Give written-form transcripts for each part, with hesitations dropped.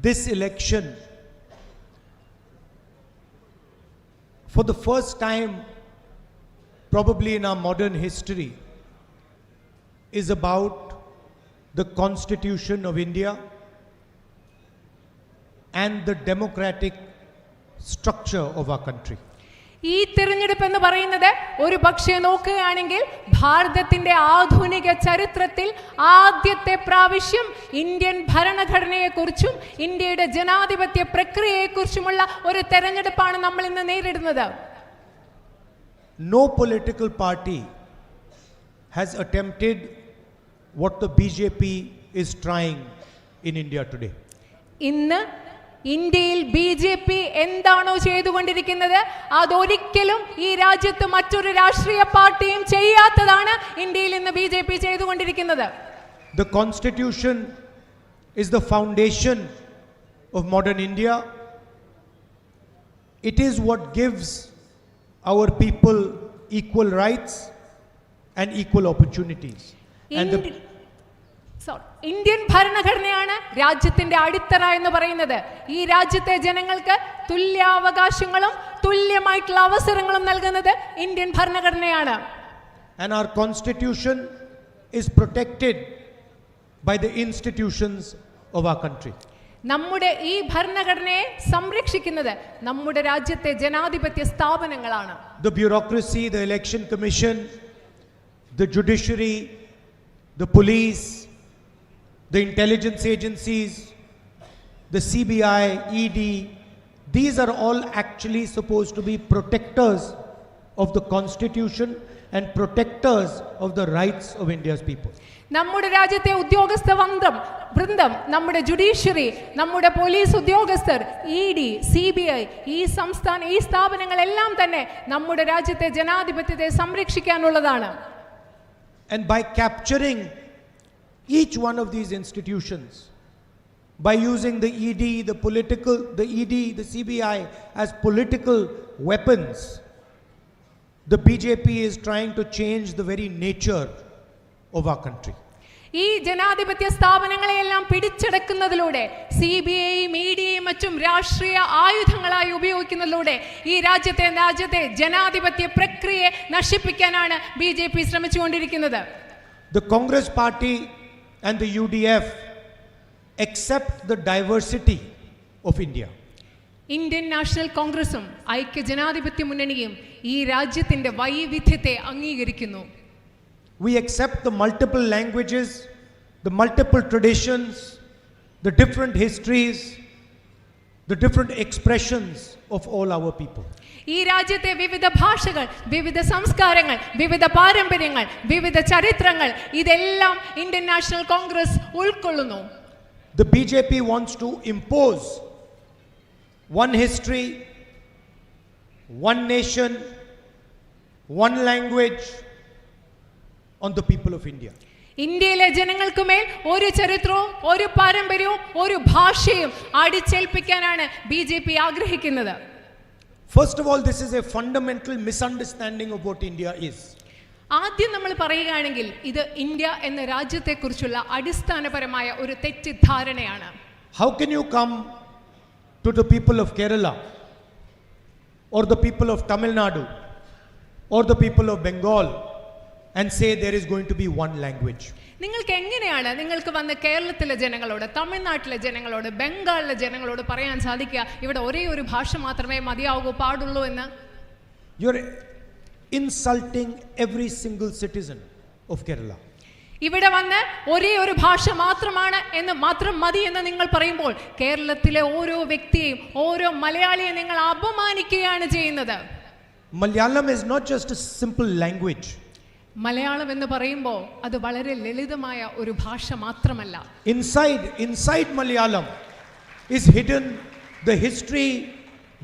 this election, for the first time probably in our modern history, is about the Constitution of India and the democratic structure of our country. ഈ തിരഞ്ഞെടുപ്പ് എന്ന് പറയുന്നത് ഒരു പക്ഷേ നോക്കുകയാണെങ്കിൽ ഭാരതത്തിന്റെ ആധുനിക ചരിത്രത്തിൽ ആദ്യത്തെ പ്രാവശ്യം ഇന്ത്യൻ ഭരണഘടനയെക്കുറിച്ചും ഇന്ത്യയുടെ ജനാധിപത്യ പ്രക്രിയയെക്കുറിച്ചുമുള്ള ഒരു തെരഞ്ഞെടുപ്പാണ് നമ്മൾ ഇന്ന് നേരിടുന്നത്. No political party has attempted what the BJP is trying in India today. ഇന്ന് ഇന്ത്യയിൽ BJP എന്താണോ ചെയ്തുകൊണ്ടിരിക്കുന്നത് അതൊരിക്കലും ഈ രാജ്യത്ത് മറ്റൊരു രാഷ്ട്രീയ പാർട്ടിയും ചെയ്യാത്തതാണ് ഇന്ത്യയിൽ ഇന്ന് BJP ചെയ്തുകൊണ്ടിരിക്കുന്നത്. The Constitution is the foundation of modern India. It is what gives our people equal rights and equal opportunities. Indian ഭരണഘടനയാണ് രാജ്യത്തിന്റെ അടിത്തറ എന്ന് പറയുന്നത്. ഈ രാജ്യത്തെ ജനങ്ങൾക്ക് തുല്യാവകാശങ്ങളും തുല്യമായിട്ടുള്ള അവസരങ്ങളും നൽകുന്നത് Indian ഭരണഘടനയാണ്. And our constitution is protected by the institutions of our country. നമ്മുടെ ഈ ഭരണഘടനയെ സംരക്ഷിക്കുന്നത് നമ്മുടെ രാജ്യത്തെ ജനാധിപത്യ സ്ഥാപനങ്ങളാണ്. The bureaucracy, the election commission, the judiciary, the police, the intelligence agencies, the CBI, ED, these are all actually supposed to be protectors of the constitution and protectors of the rights of India's people. നമ്മുടെ രാജ്യത്തെ ഉദ്യോഗസ്ഥ വൃന്ദം, നമ്മുടെ judiciary, നമ്മുടെ police ഉദ്യോഗസ്ഥർ, ED, CBI, ഈ സ്ഥാപനങ്ങളെല്ലാം തന്നെ നമ്മുടെ രാജ്യത്തെ ജനാധിപത്യത്തെ സംരക്ഷിക്കാനുള്ളതാണ്. And by capturing each one of these institutions, by using the ED, the CBI as political weapons, the BJP is trying to change the very nature of our country. ഈ ജനാധിപത്യ സ്ഥാപനങ്ങളെയെല്ലാം പിടിച്ചെടുക്കുന്നതിലൂടെ CBIയും EDയും മറ്റും രാഷ്ട്രീയ ആയുധങ്ങളായി ഉപയോഗിക്കുന്നതിലൂടെ ഈ രാജ്യത്തെ ജനാധിപത്യ പ്രക്രിയയെ നശിപ്പിക്കാനാണ് BJP ശ്രമിച്ചുകൊണ്ടിരിക്കുന്നത്. The Congress Party and the UDF accept the diversity of India. Indian national കോൺഗ്രസും ഐക്യ ജനാധിപത്യ മുന്നണിയും ഈ രാജ്യത്തിന്റെ വൈവിധ്യത്തെ അംഗീകരിക്കുന്നു. We accept the multiple languages, the multiple traditions, the different histories, the different expressions of all our people. ഈ രാജ്യത്തെ വിവിധ ഭാഷകൾ, വിവിധ സംസ്കാരങ്ങൾ, വിവിധ പാരമ്പര്യങ്ങൾ, വിവിധ ചരിത്രങ്ങൾ ഇതെല്ലാം ഇന്ത്യൻ നാഷണൽ കോൺഗ്രസ് ഉൾക്കൊള്ളുന്നു. The BJP wants to impose one history, one nation, one language on the people of India. ഇന്ത്യയിലെ ജനങ്ങൾക്കുമേൽ ഒരു ചരിത്രവും ഒരു പാരമ്പര്യവും ഒരു ഭാഷയും അടിച്ചേൽപ്പിക്കാനാണ് BJP ആഗ്രഹിക്കുന്നത്. First of all, this is a fundamental misunderstanding of what India is. ആദ്യം നമ്മൾ പറയുകയാണെങ്കിൽ ഇത് ഇന്ത്യ എന്ന രാജ്യത്തെക്കുറിച്ചുള്ള അടിസ്ഥാനപരമായ ഒരു തെറ്റിദ്ധാരണയാണ്. How can you come to the people of Kerala or the people of Tamil Nadu or the people of Bengal and say there is going to be one language? നിങ്ങൾക്ക് വന്ന് കേരളത്തിലെ ജനങ്ങളോട്, തമിഴ്നാട്ടിലെ ജനങ്ങളോട്, ബംഗാളിലെ ജനങ്ങളോട് പറയാൻ സാധിക്കുക ഇവിടെ ഒരേ ഒരു ഭാഷ മാത്രമേ പാടുള്ളൂ എന്ന്? You're insulting every single citizen of Kerala. ഇവിടെ വന്ന് ഒരേ ഒരു ഭാഷ മാത്രം മതി എന്ന് നിങ്ങൾ പറയുമ്പോൾ കേരളത്തിലെ ഓരോ വ്യക്തിയെയും ഓരോ മലയാളിയെ നിങ്ങൾ അപമാനിക്കുകയാണ് ചെയ്യുന്നത്. Malayalam is not just a simple language. Malayalam എന്ന് പറയുമ്പോൾ അത് വളരെ ലളിതമായ ഒരു ഭാഷ മാത്രമല്ല. Inside Malayalam is hidden the history,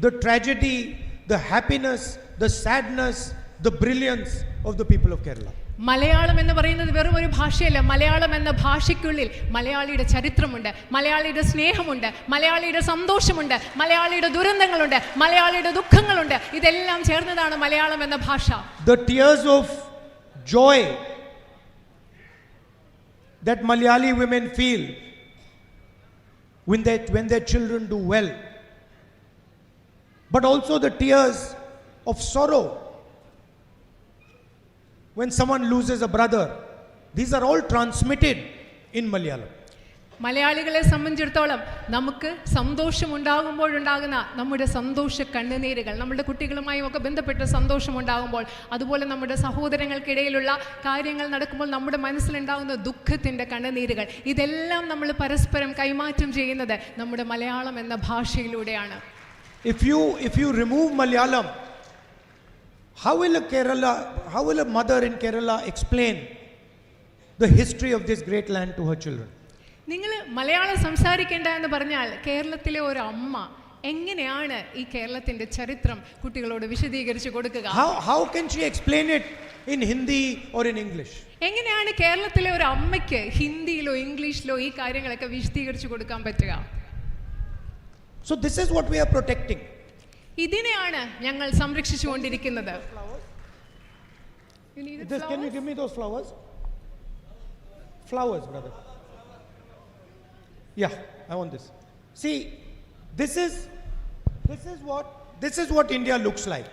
the tragedy, the happiness, the sadness, the brilliance of the people of Kerala. Malayalam എന്ന് പറയുന്നത് വെറും ഒരു ഭാഷയല്ല. മലയാളം എന്ന ഭാഷയ്ക്കുള്ളിൽ മലയാളിയുടെ ചരിത്രമുണ്ട്, മലയാളിയുടെ സ്നേഹമുണ്ട്, മലയാളിയുടെ സന്തോഷമുണ്ട്, മലയാളിയുടെ ദുരന്തങ്ങളുണ്ട്, മലയാളിയുടെ ദുഃഖങ്ങളുണ്ട്. ഇതെല്ലാം ചേർന്നതാണ് മലയാളം എന്ന ഭാഷ. The tears of joy that Malayali women feel when their children do well, but also the tears of sorrow when someone loses a brother. These are all transmitted in Malayalam. മലയാളികളെ സംബന്ധിച്ചിടത്തോളം നമുക്ക് സന്തോഷമുണ്ടാകുമ്പോഴുണ്ടാകുന്ന നമ്മുടെ സന്തോഷ കണ്ണുനീരുകൾ, നമ്മുടെ കുട്ടികളുമായി ഒക്കെ ബന്ധപ്പെട്ട സന്തോഷമുണ്ടാകുമ്പോൾ, അതുപോലെ നമ്മുടെ സഹോദരങ്ങൾക്കിടയിലുള്ള കാര്യങ്ങൾ നടക്കുമ്പോൾ നമ്മുടെ മനസ്സിലുണ്ടാകുന്ന ദുഃഖത്തിൻ്റെ കണ്ണുനീരുകൾ, ഇതെല്ലാം നമ്മൾ പരസ്പരം കൈമാറ്റം ചെയ്യുന്നത് നമ്മുടെ മലയാളം എന്ന ഭാഷയിലൂടെയാണ്. If you remove Malayalam, how will a mother in Kerala explain the history of this great land to her children? നിങ്ങൾ മലയാളം സംസാരിക്കേണ്ട എന്ന് പറഞ്ഞാൽ കേരളത്തിലെ ഒരു അമ്മ എങ്ങനെയാണ് ഈ കേരളത്തിന്റെ ചരിത്രം കുട്ടികളോട് വിശദീകരിച്ചു കൊടുക്കുക? How can she explain it in Hindi or in English? എങ്ങനെയാണ് കേരളത്തിലെ ഒരു അമ്മയ്ക്ക് ഹിന്ദിയിലോ ഇംഗ്ലീഷിലോ ഈ കാര്യങ്ങളൊക്കെ വിശദീകരിച്ചു കൊടുക്കാൻ പറ്റുക? So this is what we are protecting. ഇതിനെയാണ് ഞങ്ങൾ സംരക്ഷിച്ചുകൊണ്ടിരിക്കുന്നത്. Can you give me those flowers? Flowers, brother. Yeah, I want this. See, this is what India looks like.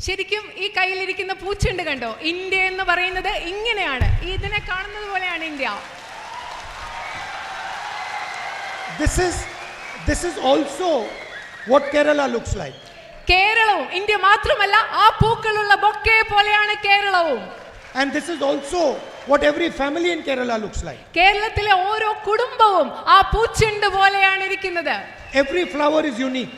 ശരിക്കും ഈ കയ്യിലിരിക്കുന്ന പൂച്ചെണ്ട് കണ്ടോ? ഇന്ത്യ എന്ന് പറയുന്നത് ഇങ്ങനെയാണ്. ഇതിനെ കാണുന്നത് പോലെയാണ് India. This is also what Kerala looks like. കേരളവും ഇന്ത്യ മാത്രമല്ല, ആ പൂക്കളുള്ള ബൊക്കെ പോലെയാണ് കേരളവും. And this is also what every family in Kerala looks like. കേരളത്തിലെ ഓരോ കുടുംബവും ആ പൂച്ചെണ്ട് പോലെയാണ് ഇരിക്കുന്നത്. Every flower is unique.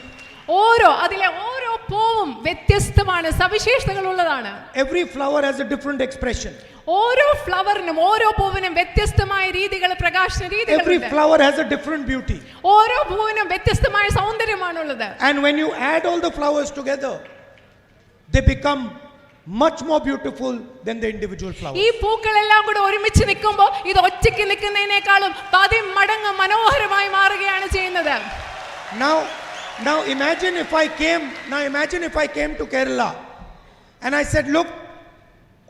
അതിലെ ഓരോ പൂവും വ്യത്യസ്തമാണ്, സവിശേഷതകളുള്ളതാണ്. Every flower has a different expression. ഓരോ ഫ്ലവറിനും ഓരോ പൂവിനും വ്യത്യസ്തമായ രീതികൾ, പ്രകാശന രീതികളുണ്ട്. Every flower has a different beauty. ഓരോ പൂവിനും വ്യത്യസ്തമായ സൗന്ദര്യമാണുള്ളത്. And when you add all the flowers together, they become much more beautiful than the individual flowers. ഈ പൂക്കളെല്ലാം കൂടെ ഒരുമിച്ച് നിൽക്കുമ്പോൾ ഇത് ഒറ്റയ്ക്ക് നിൽക്കുന്നതിനേക്കാളും 10 മടങ്ങ് മനോഹരമായി മാറുകയാണ് ചെയ്യുന്നത്. Now imagine if I came to Kerala and I said, look,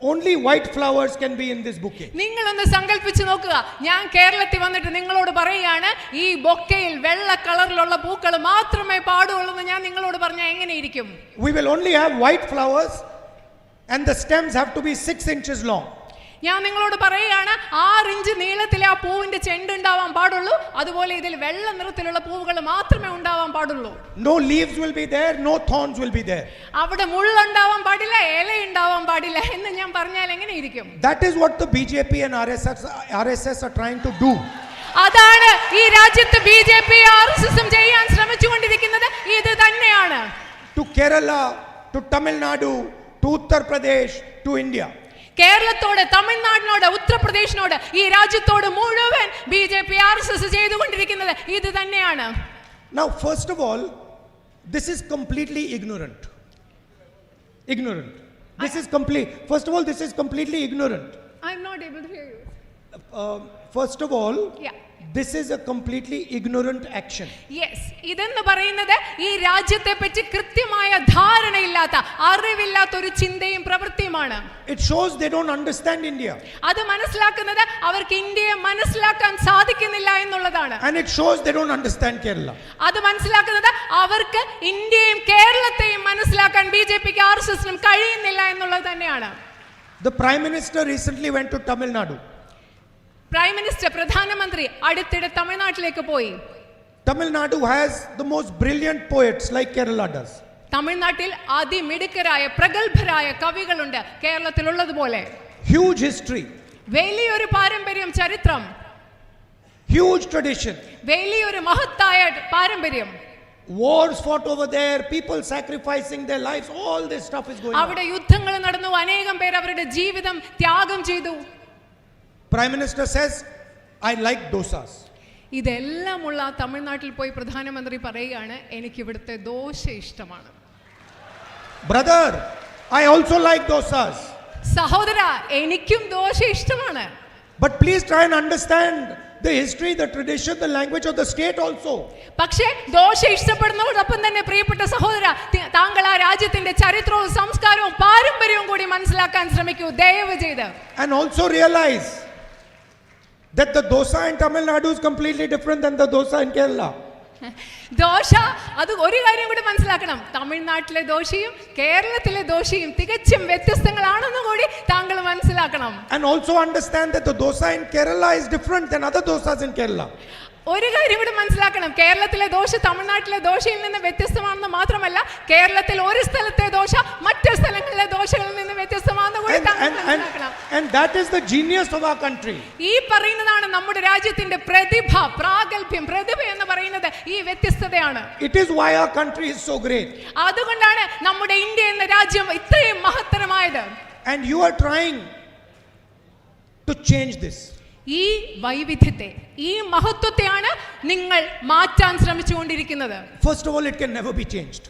only white flowers can be in this bouquet. നിങ്ങളൊന്ന് സങ്കല്പിച്ച് നോക്കുക, ഞാൻ കേരളത്തിൽ വന്നിട്ട് നിങ്ങളോട് പറയുകയാണ് ഈ ബൊക്കയിൽ വെള്ള കളറിലുള്ള പൂക്കൾ മാത്രമേ പാടുള്ളൂ എന്ന് ഞാൻ നിങ്ങളോട് പറഞ്ഞാൽ എങ്ങനെയിരിക്കും? We will only have white flowers and the stems have to be 6 inches long. ഞാൻ നിങ്ങളോട് പറയുകയാണ് 6 ഇഞ്ച് നീളത്തിലെ ആ പൂവിന്റെ ചെണ്ട് ഉണ്ടാവാൻ പാടുള്ളൂ. അതുപോലെ ഇതിൽ വെള്ള നിറത്തിലുള്ള പൂവുകൾ മാത്രമേ ഉണ്ടാവാൻ പാടുള്ളൂ. No leaves will be there, no thorns will be there. അവിടെ മുള്ളുണ്ടാവാൻ പാടില്ല, ഇല ഉണ്ടാവാൻ പാടില്ല എന്ന് ഞാൻ പറഞ്ഞാൽ എങ്ങനെയിരിക്കും? That is what the BJP and RSS are trying to do. അതാണ് ഈ രാജ്യത്ത് BJP RSS ചെയ്യാൻ ശ്രമിച്ചുകൊണ്ടിരിക്കുന്നത്. ഇത് തന്നെയാണ്. To Kerala, to Tamil Nadu, to Uttar Pradesh, to India. കേരളത്തോട്, തമിഴ്നാടിനോട്, ഉത്തർപ്രദേശിനോട്, ഈ രാജ്യത്തോട് മുഴുവൻ BJP RSS ചെയ്തുകൊണ്ടിരിക്കുന്നത് ഇത് തന്നെയാണ്. Now, first of all, this is completely ignorant. First of all, this is completely ignorant. I'm not able to hear you. First of all, yeah. This is a completely ignorant action. Yes, ഇതെന്ന് പറയുന്നത് ഈ രാജ്യത്തെ പറ്റി കൃത്യമായ ധാരണയില്ലാത്ത, അറിവില്ലാത്ത ഒരു ചിന്തയും പ്രവൃത്തിയുമാണ്. It shows they don't understand India. അത് മനസ്സിലാക്കുന്നത് അവർക്ക് ഇന്ത്യയെ മനസ്സിലാക്കാൻ സാധിക്കുന്നില്ല എന്നുള്ളതാണ്. And it shows they don't understand Kerala. അത് മനസ്സിലാക്കുന്നത് അവർക്ക് ഇന്ത്യയും കേരളത്തെയും മനസ്സിലാക്കാൻ BJPക്ക് RSSനും കഴിയുന്നില്ല എന്നുള്ളത് തന്നെയാണ്. The Prime Minister recently went to Tamil Nadu. Prime minister, പ്രധാനമന്ത്രി അടുത്തിടെ തമിഴ്നാട്ടിലേക്ക് പോയി. Tamil Nadu has the most brilliant poets like Kerala does. തമിഴ്നാട്ടിൽ അതിമിടുക്കരായ പ്രഗത്ഭരായ കവികളുണ്ട് കേരളത്തിലുള്ളതുപോലെ. Huge history. വലിയൊരു പാരമ്പര്യം, ചരിത്രം. Huge tradition. വലിയൊരു മഹത്തായ പാരമ്പര്യം. Wars fought over there, people sacrificing their lives, all this stuff is going on. അവിടെ യുദ്ധങ്ങൾ നടന്നു, അനേകം പേർ അവരുടെ ജീവിതം ത്യാഗം ചെയ്തു. Prime Minister says, I like dosas. ഇതെല്ലാമുള്ള തമിഴ്നാട്ടിൽ പോയി പ്രധാനമന്ത്രി പറയുകയാണ്, എനിക്ക് ഇവിടുത്തെ ദോശ ഇഷ്ടമാണ്. Brother, I also like dosas. സഹോദര, എനിക്കും ദോശ ഇഷ്ടമാണ്. But please try and understand the history, the tradition, the language of the state also. പക്ഷേ ദോശ ഇഷ്ടപ്പെടുന്നതോടൊപ്പം തന്നെ പ്രിയപ്പെട്ട സഹോദര, താങ്കൾ ആ രാജ്യത്തിന്റെ ചരിത്രവും സംസ്കാരവും പാരമ്പര്യവും കൂടി മനസ്സിലാക്കാൻ ശ്രമിക്കൂ, ദയവ് ചെയ്ത്. And also realize that the dosa in Tamil Nadu is completely different than the dosa in Kerala. Dosa, അത് ഒരു കാര്യം കൂടി മനസ്സിലാക്കണം. തമിഴ്നാട്ടിലെ ദോശയും കേരളത്തിലെ ദോശയും തികച്ചും വ്യത്യസ്തങ്ങളാണെന്ന് കൂടി താങ്കൾ മനസ്സിലാക്കണം. And also understand that the dosa in Kerala is different than other dosas in Kerala. ഒരു കാര്യം കൂടി മനസ്സിലാക്കണം. കേരളത്തിലെ ദോശ തമിഴ്നാട്ടിലെ ദോശയിൽ നിന്ന് വ്യത്യസ്തമാണെന്ന് മാത്രമല്ല, കേരളത്തിൽ ഒരു സ്ഥലത്തെ ദോശ മറ്റു സ്ഥലങ്ങളിലെ ദോശകളിൽ നിന്ന് വ്യത്യസ്തമാണെന്ന് കൂടി താങ്കൾ മനസ്സിലാക്കണം. And that is the genius of our country. ഈ പറയുന്നതാണ് നമ്മുടെ രാജ്യത്തിന്റെ പ്രതിഭ, പ്രാഗൽഭ്യം. പ്രതിഭ എന്ന് പറയുന്നത് ഈ വ്യത്യസ്തതയാണ്. It is why our country is so great. അതുകൊണ്ടാണ് നമ്മുടെ ഇന്ത്യ എന്ന രാജ്യം ഇത്രയും മഹത്തരമായത്. And you are trying to change this. ഈ വൈവിധ്യത്തെ, ഈ മഹത്വത്തെയാണ് നിങ്ങൾ മാറ്റാൻ ശ്രമിച്ചുകൊണ്ടിരിക്കുന്നത്. First of all, it can never be changed.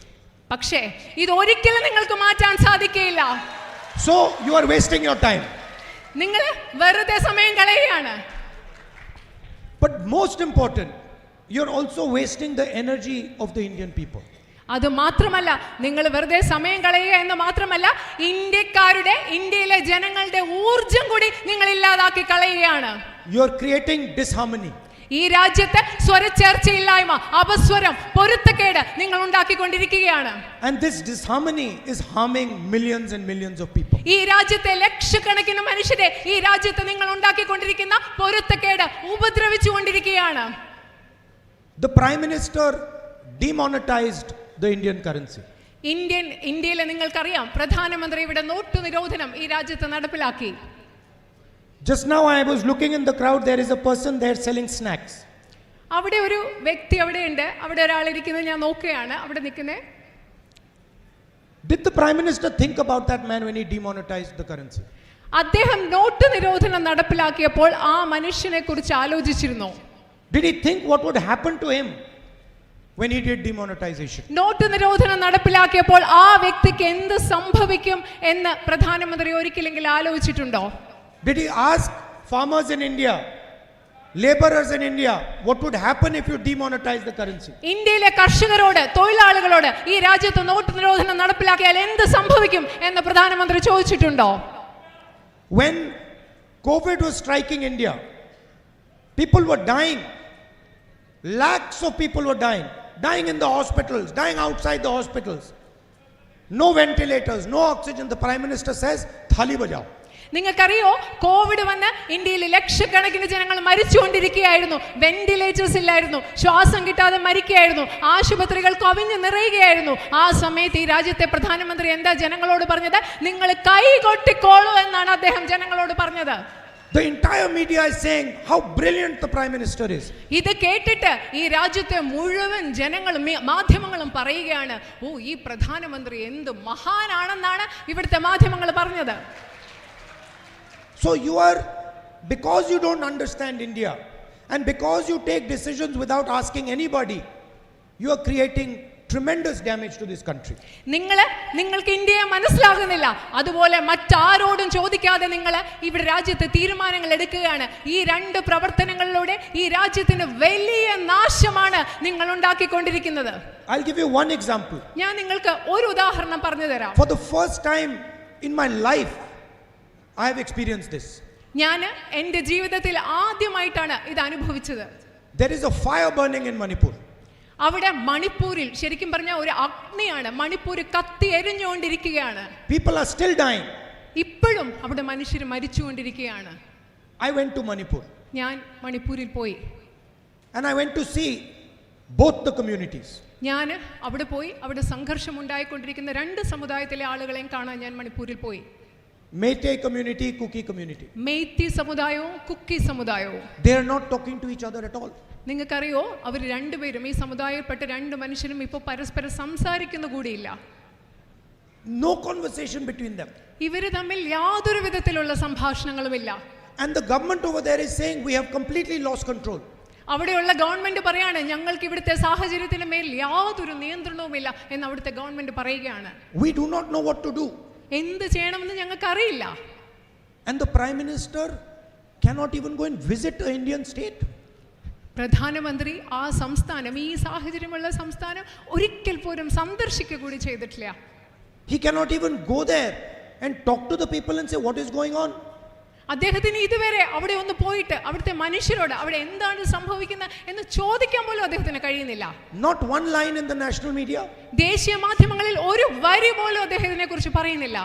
പക്ഷേ ഇത് ഒരിക്കലും നിങ്ങൾക്ക് മാറ്റാൻ സാധിക്കുകയില്ല. So you are wasting your time. നിങ്ങൾ വെറുതെ സമയം കളയുകയാണ്. But most important, you are also wasting the energy of the Indian people. അത് മാത്രമല്ല, നിങ്ങൾ വെറുതെ സമയം കളയുക എന്ന് മാത്രമല്ല, ഇന്ത്യയിലെ ജനങ്ങളുടെ ഊർജം കൂടി നിങ്ങൾ ഇല്ലാതാക്കി കളയുകയാണ്. You are creating disharmony. ഈ രാജ്യത്തെ സ്വരച്ചേർച്ചയില്ലായ്മ, അപസ്വരം, പൊരുത്തക്കേട് നിങ്ങൾ ഉണ്ടാക്കിക്കൊണ്ടിരിക്കുകയാണ്. And this disharmony is harming millions and millions of people. ഈ രാജ്യത്തെ ലക്ഷക്കണക്കിന് മനുഷ്യരെ ഈ രാജ്യത്ത് നിങ്ങൾ ഉണ്ടാക്കിക്കൊണ്ടിരിക്കുന്ന പൊരുത്തക്കേട് ഉപദ്രവിച്ചുകൊണ്ടിരിക്കുകയാണ്. The Prime Minister demonetized the Indian currency. ഇന്ത്യയിലെ നിങ്ങൾക്കറിയാം, പ്രധാനമന്ത്രി ഇവിടെ നോട്ട് നിരോധനം ഈ രാജ്യത്ത് നടപ്പിലാക്കി. Just now I was looking in the crowd, there is a person there selling snacks. അവിടെ ഒരു വ്യക്തി അവിടെ ഉണ്ട്, അവിടെ ഒരാൾ ഇരിക്കുന്നത് ഞാൻ നോക്കുകയാണ്, അവിടെ നിൽക്കുന്നത്. Did the Prime Minister think about that man when he demonetized the currency? അദ്ദേഹം നോട്ട് നിരോധനം നടപ്പിലാക്കിയപ്പോൾ ആ മനുഷ്യനെ കുറിച്ച് ആലോചിച്ചിരുന്നോ? Did he think what would happen to him when he did demonetization? Note നിരോധനം നടപ്പിലാക്കിയപ്പോൾ ആ വ്യക്തിക്ക് എന്ത് സംഭവിക്കും എന്ന് പ്രധാനമന്ത്രി ഒരിക്കലെങ്കിലും ആലോചിച്ചിട്ടുണ്ടോ? Did he ask farmers in India, laborers in India, what would happen if you demonetize the currency? ഇന്ത്യയിലെ കർഷകരോട്, തൊഴിലാളികളോട് ഈ രാജ്യത്ത് നോട്ട് നിരോധനം നടപ്പിലാക്കിയാൽ എന്ത് സംഭവിക്കും എന്ന് പ്രധാനമന്ത്രി ചോദിച്ചിട്ടുണ്ടോ? When COVID was striking India, people were dying. Lakhs of people were dying in the hospitals, dying outside the hospitals. No ventilators, no oxygen. The Prime Minister says, "Thali bajao." നിങ്ങൾക്കറിയോ, Covid വന്ന് ഇന്ത്യയിൽ ലക്ഷക്കണക്കിന് ജനങ്ങൾ മരിച്ചുകൊണ്ടിരിക്കുകയായിരുന്നു. Ventilators ഇല്ലായിരുന്നു, ശ്വാസം കിട്ടാതെ മരിക്കുകയായിരുന്നു, ആശുപത്രികൾ കവിഞ്ഞു നിറയുകയായിരുന്നു. ആ സമയത്ത് ഈ രാജ്യത്തെ പ്രധാനമന്ത്രി എന്താ ജനങ്ങളോട് പറഞ്ഞത്? നിങ്ങൾ കൈകൊട്ടിക്കോളൂ എന്നാണ് അദ്ദേഹം ജനങ്ങളോട് പറഞ്ഞത്. The entire media is saying how brilliant the Prime Minister is. ഇത് കേട്ടിട്ട് ഈ രാജ്യത്തെ മുഴുവൻ ജനങ്ങളും മാധ്യമങ്ങളും പറയുകയാണ്, ഓ, ഈ പ്രധാനമന്ത്രി എന്ത് മഹാനാണെന്നാണ് ഇവിടുത്തെ മാധ്യമങ്ങൾ പറഞ്ഞത്. So you are, because you don't understand India and because you take decisions without asking anybody, you are creating tremendous damage to this country. നിങ്ങൾക്ക് ഇന്ത്യയെ മനസ്സിലാകുന്നില്ല, അതുപോലെ മറ്റാരോടും ചോദിക്കാതെ നിങ്ങൾ ഇവിടെ രാജ്യത്തെ തീരുമാനങ്ങൾ എടുക്കുകയാണ്. ഈ രണ്ട് പ്രവർത്തനങ്ങളിലൂടെ ഈ രാജ്യത്തിന് വലിയ നാശമാണ് നിങ്ങൾ ഉണ്ടാക്കിക്കൊണ്ടിരിക്കുന്നത്. I'll give you one example. ഞാൻ നിങ്ങൾക്ക് ഒരു ഉദാഹരണം പറഞ്ഞു തരാം. For the first time in my life, I have experienced this. ഞാൻ എൻ്റെ ജീവിതത്തിൽ ആദ്യമായിട്ടാണ് ഇത് അനുഭവിച്ചത്. There is a fire burning in Manipur. അവിടെ മണിപ്പൂരിൽ ശരിക്കും പറഞ്ഞാൽ ഒരു അഗ്നിയാണ്. മണിപ്പൂർ കത്തി എരിഞ്ഞുകൊണ്ടിരിക്കുകയാണ്. People are still dying. ഇപ്പോഴും അവിടെ മനുഷ്യർ മരിച്ചുകൊണ്ടിരിക്കുകയാണ്. I went to Manipur. ഞാൻ മണിപ്പൂരിൽ പോയി. And I went to see both the communities. ഞാൻ അവിടെ പോയി, അവിടെ സംഘർഷം ഉണ്ടായിക്കൊണ്ടിരിക്കുന്ന രണ്ട് സമുദായത്തിലെ ആളുകളെയും കാണാൻ ഞാൻ മണിപ്പൂരിൽ പോയി. Meitei community, Kuki community. Meitei സമുദായവും Kuki സമുദായവും. They are not talking to each other at all. നിങ്ങൾക്കറിയോ, അവർ രണ്ടുപേരും, ഈ സമുദായത്തിൽപ്പെട്ട രണ്ട് മനുഷ്യരും ഇപ്പോൾ പരസ്പരം സംസാരിക്കുന്ന കൂടിയില്ല. No conversation between them. ഇവര് തമ്മിൽ യാതൊരു വിധത്തിലുള്ള സംഭാഷണങ്ങളുമില്ല. And the government over there is saying we have completely lost control. അവിടെയുള്ള ഗവൺമെന്റ് പറയാണ്, ഞങ്ങൾക്ക് ഇവിടുത്തെ സാഹചര്യത്തിന് മേൽ യാതൊരു നിയന്ത്രണവുമില്ല എന്ന് അവിടുത്തെ ഗവൺമെന്റ് പറയുകയാണ്. We do not know what to do. എന്ത് ചെയ്യണമെന്ന് ഞങ്ങൾക്ക് അറിയില്ല. And the Prime Minister cannot even go and visit an Indian state. പ്രധാനമന്ത്രി ആ സംസ്ഥാനം, ഈ സാഹചര്യമുള്ള സംസ്ഥാനം ഒരിക്കൽ പോലും സന്ദർശിക്കുക കൂടി ചെയ്തിട്ടില്ല. He cannot even go there and talk to the people and say what is going on. അദ്ദേഹത്തിന് ഇതുവരെ അവിടെ ഒന്ന് പോയിട്ട് അവിടുത്തെ മനുഷ്യരോട് അവിടെ എന്താണ് സംഭവിക്കുന്നത് എന്ന് ചോദിക്കാൻ പോലും അദ്ദേഹത്തിന് കഴിയുന്നില്ല. Not one line in the national media. ദേശീയ മാധ്യമങ്ങളിൽ ഒരു വരി പോലും അദ്ദേഹത്തിനെ കുറിച്ച് പറയുന്നില്ല.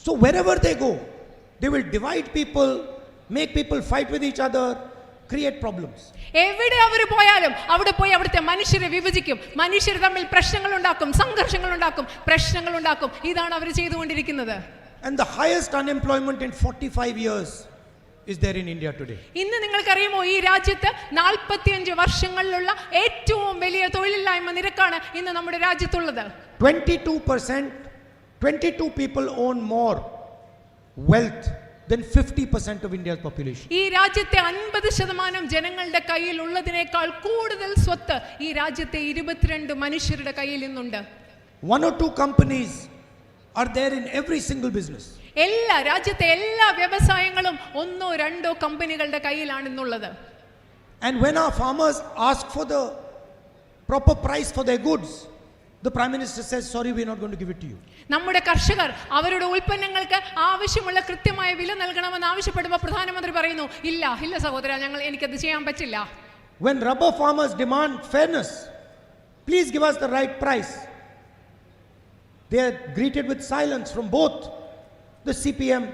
So wherever they go, they will divide people, make people fight with each other, create problems. എവിടെ അവർ പോയാലും അവിടെ പോയി അവിടുത്തെ മനുഷ്യരെ വിഭജിക്കും, മനുഷ്യർ തമ്മിൽ പ്രശ്നങ്ങൾ ഉണ്ടാക്കും, സംഘർഷങ്ങൾ ഉണ്ടാക്കും, പ്രശ്നങ്ങൾ ഉണ്ടാക്കും. ഇതാണ് അവർ ചെയ്തുകൊണ്ടിരിക്കുന്നത്. And the highest unemployment in 45 years is there in India today. ഇന്ന് നിങ്ങൾക്കറിയുമോ ഈ രാജ്യത്ത് 45 വർഷങ്ങളിലുള്ള ഏറ്റവും വലിയ തൊഴിലില്ലായ്മ നിരക്കാണ് ഇന്ന് നമ്മുടെ രാജ്യത്തുള്ളത്. 22%, 22 people own more wealth than 50% of India's population. ഈ രാജ്യത്തെ 50% ജനങ്ങളുടെ കയ്യിൽ ഉള്ളതിനേക്കാൾ കൂടുതൽ സ്വത്ത് ഈ രാജ്യത്തെ 22 മനുഷ്യരുടെ കയ്യിൽ ഇന്നുണ്ട്. 1 or 2 companies are there in every single business. എല്ലാ രാജ്യത്തെ എല്ലാ വ്യവസായങ്ങളും 1-2 കമ്പനികളുടെ കയ്യിലാണ് ഇന്നുള്ളത്. And when our farmers ask for the proper price for their goods, the Prime Minister says, sorry, we're not going to give it to you. നമ്മുടെ കർഷകർ അവരുടെ ഉൽപ്പന്നങ്ങൾക്ക് ആവശ്യമുള്ള കൃത്യമായ വില നൽകണമെന്ന് ആവശ്യപ്പെടുമ്പോൾ പ്രധാനമന്ത്രി പറയുന്നു, ഇല്ല ഇല്ല സഹോദരാ, എനിക്കത് ചെയ്യാൻ പറ്റില്ല. When rubber farmers demand fairness, please give us the right price, they are greeted with silence from both the CPM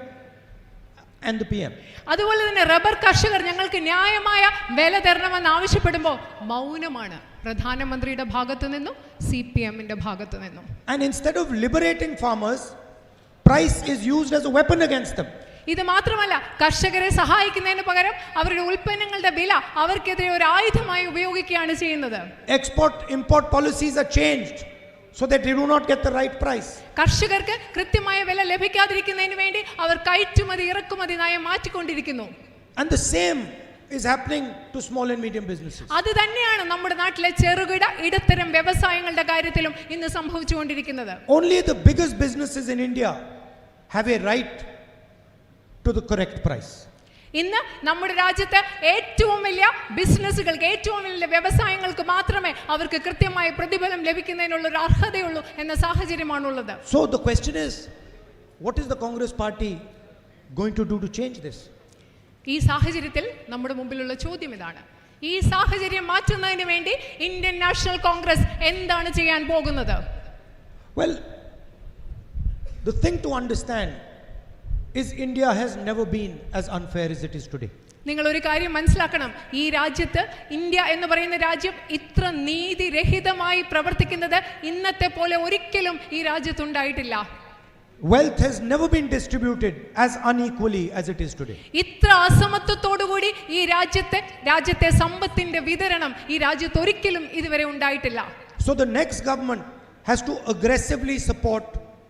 and the PM. അതുപോലെ തന്നെ റബ്ബർ കർഷകർ ഞങ്ങൾക്ക് ന്യായമായ വില തരണമെന്ന് ആവശ്യപ്പെടുമ്പോൾ മൗനമാണ് പ്രധാനമന്ത്രിയുടെ ഭാഗത്തു നിന്നും CPMന്റെ ഭാഗത്തു നിന്നും. And instead of liberating farmers, price is used as a weapon against them. ഇത് മാത്രമല്ല, കർഷകരെ സഹായിക്കുന്നതിന് പകരം അവരുടെ ഉൽപ്പന്നങ്ങളുടെ വില അവർക്കെതിരെ ഒരു ആയുധമായി ഉപയോഗിക്കുകയാണ് ചെയ്യുന്നത്. Export-import policies are changed so that they do not get the right price. കർഷകർക്ക് കൃത്യമായ വില ലഭിക്കാതിരിക്കുന്നതിന് വേണ്ടി അവർ കയറ്റുമതി ഇറക്കുമതി നയം മാറ്റിക്കൊണ്ടിരിക്കുന്നു. And the same is happening to small and medium businesses. അത് തന്നെയാണ് നമ്മുടെ നാട്ടിലെ ചെറുകിട ഇടത്തരം വ്യവസായങ്ങളുടെ കാര്യത്തിലും ഇന്ന് സംഭവിച്ചുകൊണ്ടിരിക്കുന്നത്. Only the biggest businesses in India have a right to the correct price. ഇന്ന് നമ്മുടെ രാജ്യത്ത് ഏറ്റവും വലിയ ബിസിനസ്സുകൾക്ക്, ഏറ്റവും വലിയ വ്യവസായങ്ങൾക്ക് മാത്രമേ അവർക്ക് കൃത്യമായ പ്രതിഫലം ലഭിക്കുന്നതിനുള്ള ഒരു അർഹതയുള്ളൂ എന്ന സാഹചര്യമാണുള്ളത്. So the question is, what is the Congress party going to do to change this? ഈ സാഹചര്യത്തിൽ നമ്മുടെ മുമ്പിലുള്ള ചോദ്യം ഇതാണ്. ഈ സാഹചര്യം മാറ്റുന്നതിന് വേണ്ടി ഇന്ത്യൻ നാഷണൽ കോൺഗ്രസ് എന്താണ് ചെയ്യാൻ പോകുന്നത്? Well, the thing to understand is India has never been as unfair as it is today. നിങ്ങൾ ഒരു കാര്യം മനസ്സിലാക്കണം, ഈ രാജ്യത്ത് ഇന്ത്യ എന്ന് പറയുന്ന രാജ്യം ഇത്ര നീതിരഹിതമായി പ്രവർത്തിക്കുന്നത് ഇന്നത്തെ പോലെ ഒരിക്കലും ഈ രാജ്യത്തുണ്ടായിട്ടില്ല. Wealth has never been distributed as unequally as it is today. ഇത്ര അസമത്വത്തോടുകൂടി ഈ രാജ്യത്തെ സമ്പത്തിന്റെ വിതരണം ഈ രാജ്യത്ത് ഒരിക്കലും ഇതുവരെ ഉണ്ടായിട്ടില്ല. So the next government has to aggressively support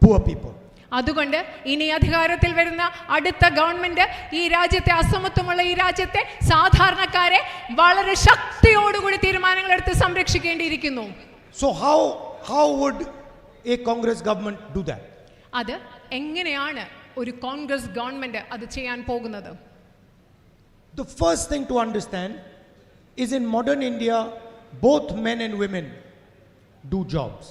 poor people. അതുകൊണ്ട് ഇനി അധികാരത്തിൽ വരുന്ന അടുത്ത ഗവൺമെന്റ് ഈ രാജ്യത്തെ അസമത്വമുള്ള ഈ രാജ്യത്തെ സാധാരണക്കാരെ വളരെ ശക്തിയോടുകൂടി തീരുമാനങ്ങൾ എടുത്ത് സംരക്ഷിക്കേണ്ടിയിരിക്കുന്നു. So how would a Congress government do that? അത് എങ്ങനെയാണ് ഒരു കോൺഗ്രസ് ഗവൺമെന്റ് അത് ചെയ്യാൻ പോകുന്നത്? The first thing to understand is in modern India, both men and women do jobs.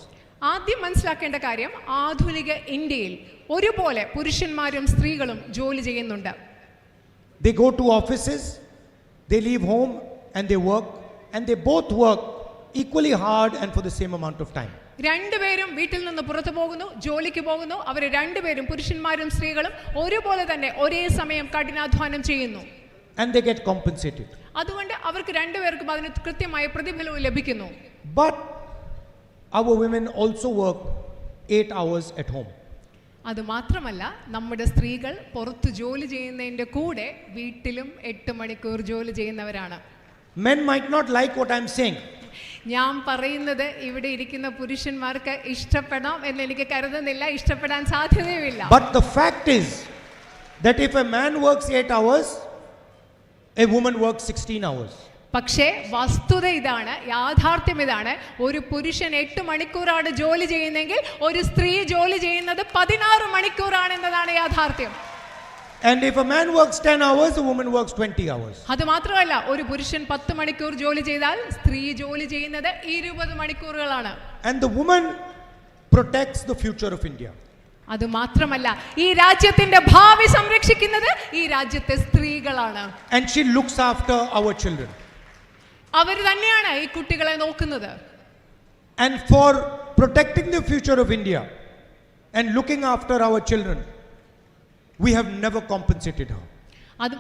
ആദ്യം മനസ്സിലാക്കേണ്ട കാര്യം, ആധുനിക ഇന്ത്യയിൽ ഒരുപോലെ പുരുഷന്മാരും സ്ത്രീകളും ജോലി ചെയ്യുന്നുണ്ട്. They go to offices, they leave home and they work, and they both work equally hard and for the same amount of time. രണ്ടുപേരും വീട്ടിൽ നിന്ന് പുറത്തു പോകുന്നു, ജോലിക്ക് പോകുന്നു. അവർ രണ്ടുപേരും, പുരുഷന്മാരും സ്ത്രീകളും, ഒരുപോലെ തന്നെ ഒരേ സമയം കഠിനാധ്വാനം ചെയ്യുന്നു. And they get compensated. അതുകൊണ്ട് അവർക്ക് രണ്ടുപേർക്കും അതിന് കൃത്യമായ പ്രതിഫലവും ലഭിക്കുന്നു. But our women also work 8 hours at home. അത് മാത്രമല്ല, നമ്മുടെ സ്ത്രീകൾ പുറത്ത് ജോലി ചെയ്യുന്നതിൻ്റെ കൂടെ വീട്ടിലും 8 മണിക്കൂർ ജോലി ചെയ്യുന്നവരാണ്. Men might not like what I'm saying. ഞാൻ പറയുന്നത് ഇവിടെ ഇരിക്കുന്ന പുരുഷന്മാർക്ക് ഇഷ്ടപ്പെടാം എന്ന് എനിക്ക് കരുതുന്നില്ല, ഇഷ്ടപ്പെടാൻ സാധ്യതയുമില്ല. But the fact is that if a man works 8 hours, a woman works 16 hours. പക്ഷേ വസ്തുത ഇതാണ്, യാഥാർത്ഥ്യം ഇതാണ്. ഒരു പുരുഷൻ 8 മണിക്കൂറാണ് ജോലി ചെയ്യുന്നതെങ്കിൽ ഒരു സ്ത്രീ ജോലി ചെയ്യുന്നത് 16 മണിക്കൂറാണ് എന്നതാണ് യാഥാർത്ഥ്യം. And if a man works 10 hours, a woman works 20 hours. അത് മാത്രമല്ല, ഒരു പുരുഷൻ 10 മണിക്കൂർ ജോലി ചെയ്താൽ സ്ത്രീ ജോലി ചെയ്യുന്നത് 20 മണിക്കൂറുകളാണ്. And the woman protects the future of India. അത് മാത്രമല്ല ഈ രാജ്യത്തിന്റെ ഭാവി സംരക്ഷിക്കുന്നത് ഈ രാജ്യത്തെ സ്ത്രീകളാണ്. And she looks after our children. അവർ തന്നെയാണ് ഈ കുട്ടികളെ നോക്കുന്നത്. And for protecting the future of India and looking after our children, we have never compensated her.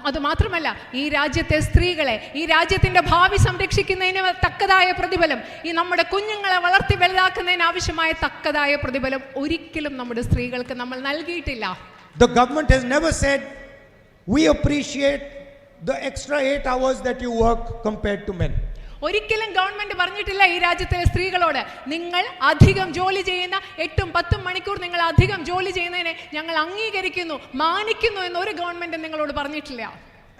അത് മാത്രമല്ല ഈ രാജ്യത്തെ സ്ത്രീകളെ, ഈ രാജ്യത്തിന്റെ ഭാവി സംരക്ഷിക്കുന്നതിന് തക്കതായ പ്രതിഫലം, ഈ നമ്മുടെ കുഞ്ഞുങ്ങളെ വളർത്തി വലുതാക്കുന്നതിന് ആവശ്യമായ തക്കതായ പ്രതിഫലം ഒരിക്കലും നമ്മുടെ സ്ത്രീകൾക്ക് നമ്മൾ നൽകിയിട്ടില്ല. The government has never said, we appreciate the extra 8 hours that you work compared to men. ഒരിക്കലും ഗവൺമെന്റ് പറഞ്ഞിട്ടില്ല ഈ രാജ്യത്തെ സ്ത്രീകളോട്, നിങ്ങൾ അധികം ജോലി ചെയ്യുന്ന 8-10 മണിക്കൂർ നിങ്ങൾ അധികം ജോലി ചെയ്യുന്നതിനെ ഞങ്ങൾ അംഗീകരിക്കുന്നു, മാനിക്കുന്നു എന്ന് ഒരു ഗവൺമെന്റ് നിങ്ങളോട് പറഞ്ഞിട്ടില്ല.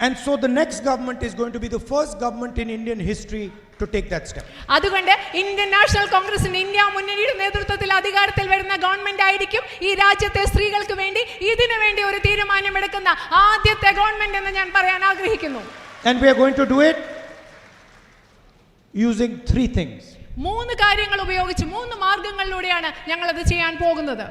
And so the next government is going to be the first government in Indian history to take that step. അതുകൊണ്ട് ഇന്ത്യൻ നാഷണൽ കോൺഗ്രസിന്റെ ഇന്ത്യ മുന്നണിയുടെ നേതൃത്വത്തിൽ അധികാരത്തിൽ വരുന്ന ഗവൺമെന്റ് ആയിരിക്കും ഈ രാജ്യത്തെ സ്ത്രീകൾക്ക് വേണ്ടി ഇതിനു വേണ്ടി ഒരു തീരുമാനമെടുക്കുന്ന ആദ്യത്തെ ഗവൺമെന്റ് എന്ന് ഞാൻ പറയാൻ ആഗ്രഹിക്കുന്നു. And we are going to do it using 3 things. 3 കാര്യങ്ങൾ ഉപയോഗിച്ച് 3 മാർഗങ്ങളിലൂടെയാണ് ഞങ്ങൾ അത് ചെയ്യാൻ പോകുന്നത്.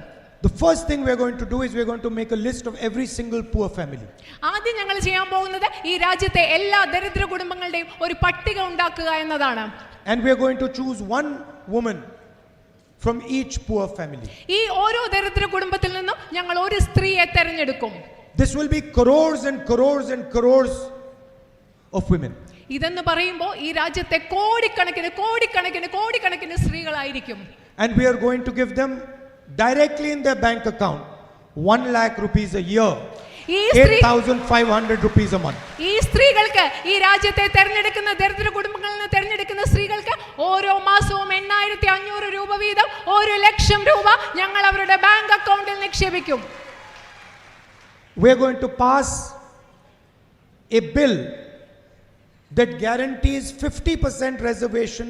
The first thing we are going to do is we are going to make a list of every single poor family. ആദ്യം ഞങ്ങൾ ചെയ്യാൻ പോകുന്നത് ഈ രാജ്യത്തെ എല്ലാ ദരിദ്ര കുടുംബങ്ങളുടെയും ഒരു പട്ടിക ഉണ്ടാക്കുക എന്നതാണ്. And we are going to choose one woman from each poor family. ഈ ഓരോ ദരിദ്ര കുടുംബത്തിൽ നിന്നും ഞങ്ങൾ ഒരു സ്ത്രീയെ തിരഞ്ഞെടുക്കും. This will be crores and crores and crores of women. ഇതെന്ന് പറയുമ്പോൾ ഈ രാജ്യത്തെ കോടിക്കണക്കിന് കോടിക്കണക്കിന് കോടിക്കണക്കിന് സ്ത്രീകളായിരിക്കും. And we are going to give them directly in their bank account 1 lakh rupees a year, 8,500 rupees a month. ഈ സ്ത്രീകൾക്ക്, ഈ രാജ്യത്തെ തെരഞ്ഞെടുക്കുന്ന ദരിദ്ര കുടുംബങ്ങളിൽ നിന്ന് തെരഞ്ഞെടുക്കുന്ന സ്ത്രീകൾക്ക് ഓരോ മാസവും 8,500 രൂപ വീതം 1 ലക്ഷം രൂപ ഞങ്ങൾ അവരുടെ ബാങ്ക് അക്കൗണ്ടിൽ നിക്ഷേപിക്കും. We are going to pass a bill that guarantees 50% reservation